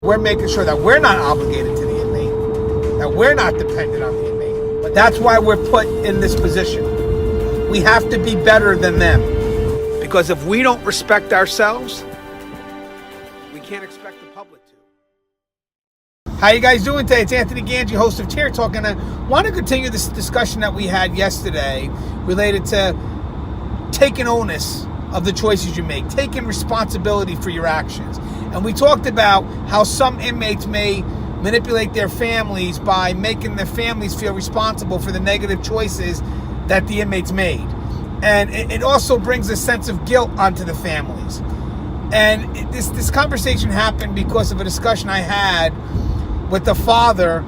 We're making sure that we're not obligated to the inmate, that we're not dependent on the inmate. But that's why we're put in this position. We have to be better than them. Because if we don't respect ourselves, we can't expect the public to. How you guys doing today? It's Anthony Gangi, host of Chair Talk, and I want to continue this discussion that we had yesterday related to taking onus of the choices you make, taking responsibility for your actions. And we talked about how some inmates may manipulate their families by making their families feel responsible for the negative choices that the inmates made. And it also brings a sense of guilt onto the families. And this conversation happened because of a discussion I had with the father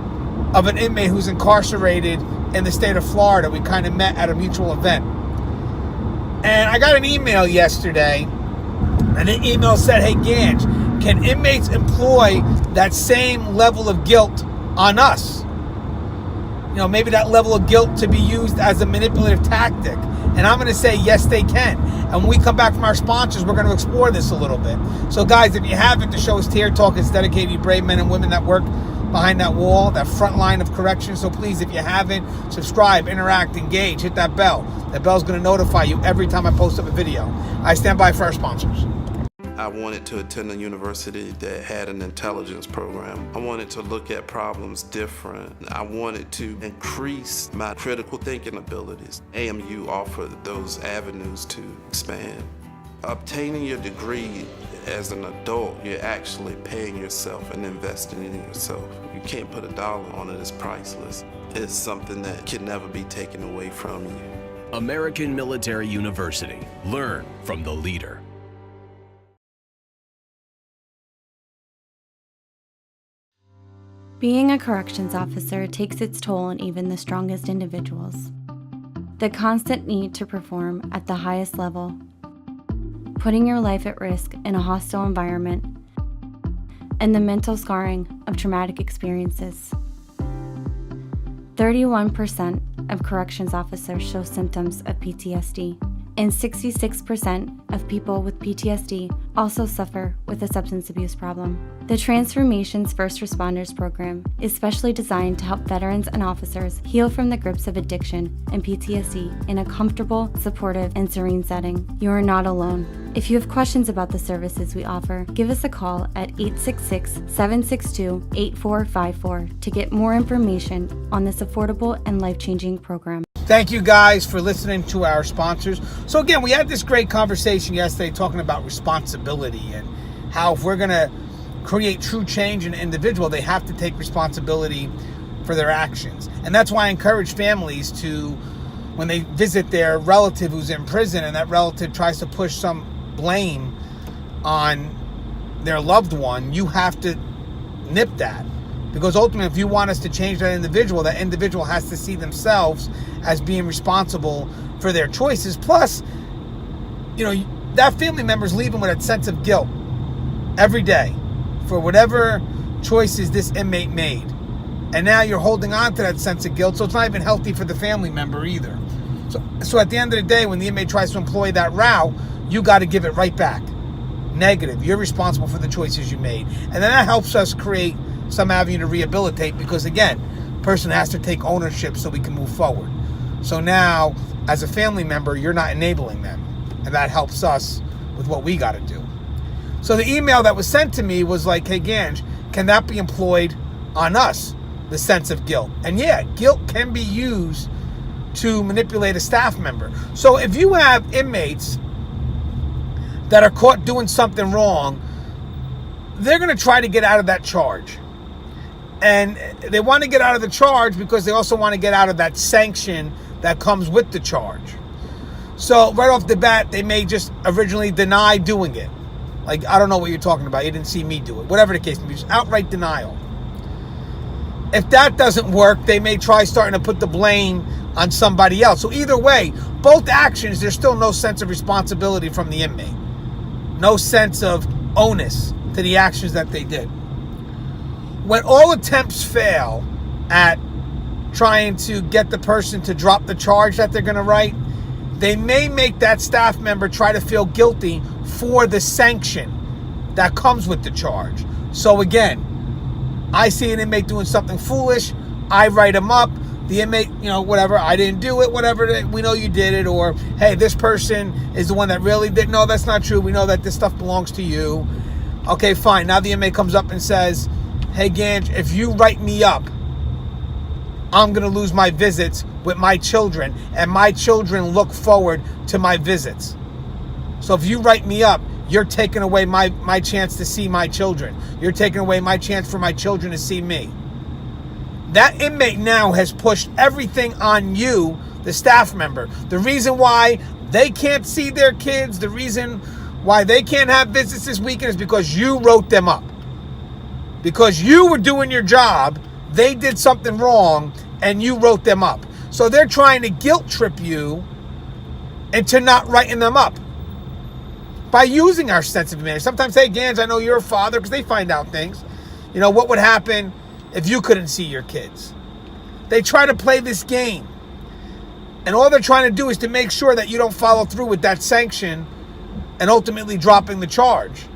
of an inmate who's incarcerated in the state of Florida. We kind of met at a mutual event. And I got an email yesterday, and the email said, "Hey, Gange, can inmates employ that same level of guilt on us? You know, maybe that level of guilt to be used as a manipulative tactic." And I'm going to say, yes, they can. And when we come back from our sponsors, we're going to explore this a little bit. So, guys, if you haven't, the show is Tear Talk. It's dedicated to brave men and women that work behind that wall, that front line of correction. So please, if you haven't, subscribe, interact, engage, hit that bell. That bell's going to notify you every time I post up a video. I stand by for our sponsors. I wanted to attend a university that had an intelligence program. I wanted to look at problems different. I wanted to increase my critical thinking abilities. AMU offered those avenues to expand. Obtaining your degree as an adult, you're actually paying yourself and investing in yourself. You can't put a dollar on it, it's priceless. It's something that can never be taken away from you. American Military University. Learn from the leader. Being a corrections officer takes its toll on even the strongest individuals. The constant need to perform at the highest level, putting your life at risk in a hostile environment, and the mental scarring of traumatic experiences. 31% of corrections officers show symptoms of PTSD, and 66% of people with PTSD also suffer with a substance abuse problem. The Transformations First Responders program is specially designed to help veterans and officers heal from the grips of addiction and PTSD in a comfortable, supportive, and serene setting. You are not alone. If you have questions about the services we offer, give us a call at 866-762-8454 to get more information on this affordable and life-changing program. Thank you guys for listening to our sponsors. So again, we had this great conversation yesterday talking about responsibility and how if we're going to create true change in an individual, they have to take responsibility for their actions. And that's why I encourage families to, when they visit their relative who's in prison and that relative tries to push some blame on their loved one, you have to nip that. Because ultimately, if you want us to change that individual has to see themselves as being responsible for their choices. Plus, you know, that family member's leaving with a sense of guilt every day for whatever choices this inmate made. And now you're holding on to that sense of guilt, so it's not even healthy for the family member either. So at the end of the day, when the inmate tries to employ that route, you got to give it right back. Negative. You're responsible for the choices you made. And then that helps us create some avenue to rehabilitate, because again, person has to take ownership so we can move forward. So now, as a family member, you're not enabling them, and that helps us with what we got to do. So the email that was sent to me was like, "Hey, Gange, can that be employed on us, the sense of guilt?" And yeah, guilt can be used to manipulate a staff member. So if you have inmates that are caught doing something wrong, they're going to try to get out of that charge. And they want to get out of the charge because they also want to get out of that sanction that comes with the charge. So right off the bat, they may just originally deny doing it. Like, I don't know what you're talking about. You didn't see me do it. Whatever the case may be, just outright denial. If that doesn't work, they may try starting to put the blame on somebody else. So either way, both actions, there's still no sense of responsibility from the inmate. No sense of onus to the actions that they did. When all attempts fail at trying to get the person to drop the charge that they're going to write, they may make that staff member try to feel guilty for the sanction that comes with the charge. So again, I see an inmate doing something foolish, I write him up. The inmate, whatever, I didn't do it, whatever, we know you did it. Or, hey, this person is the one that really did. No, that's not true. We know that this stuff belongs to you. Okay, fine. Now the inmate comes up and says, hey, Gange, if you write me up, I'm going to lose my visits with my children. And my children look forward to my visits. So if you write me up, you're taking away my chance to see my children. You're taking away my chance for my children to see me. That inmate now has pushed everything on you, the staff member. The reason why they can't see their kids, the reason why they can't have visits this weekend is because you wrote them up. Because you were doing your job, they did something wrong, and you wrote them up. So they're trying to guilt trip you into not writing them up by using our sensitive manner. Sometimes, hey, Gans, I know you're a father, because they find out things. What would happen if you couldn't see your kids? They try to play this game. And all they're trying to do is to make sure that you don't follow through with that sanction and ultimately dropping the charge.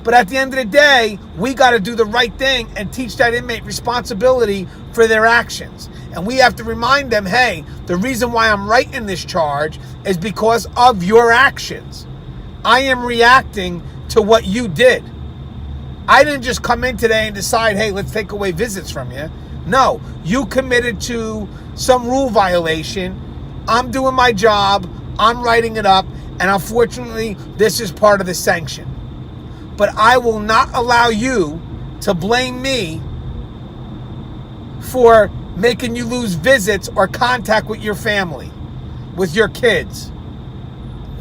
But at the end of the day, we got to do the right thing and teach that inmate responsibility for their actions. And we have to remind them, hey, the reason why I'm writing this charge is because of your actions. I am reacting to what you did. I didn't just come in today and decide, hey, let's take away visits from you. No, you committed to some rule violation. I'm doing my job. I'm writing it up. And unfortunately, this is part of the sanction. But I will not allow you to blame me for making you lose visits or contact with your family, with your kids.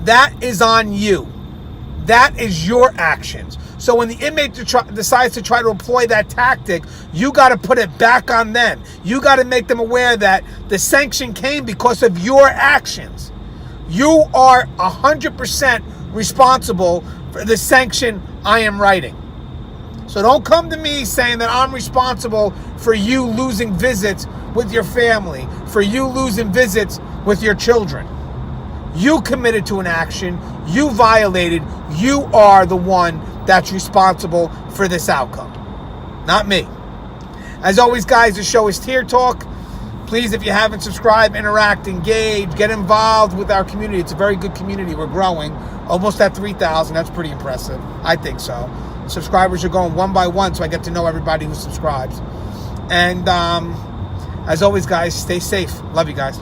That is on you. That is your actions. So when the inmate decides to try to employ that tactic, you got to put it back on them. You got to make them aware that the sanction came because of your actions. You are 100% responsible for the sanction I am writing. So don't come to me saying that I'm responsible for you losing visits with your family, for you losing visits with your children. You committed to an action. You violated. You are the one that's responsible for this outcome, not me. As always, guys, the show is Tier Talk. Please, if you haven't subscribed, interact, engage, get involved with our community. It's a very good community. We're growing. Almost at 3,000. That's pretty impressive. I think so. Subscribers are going one by one, so I get to know everybody who subscribes. And as always, guys, stay safe. Love you guys.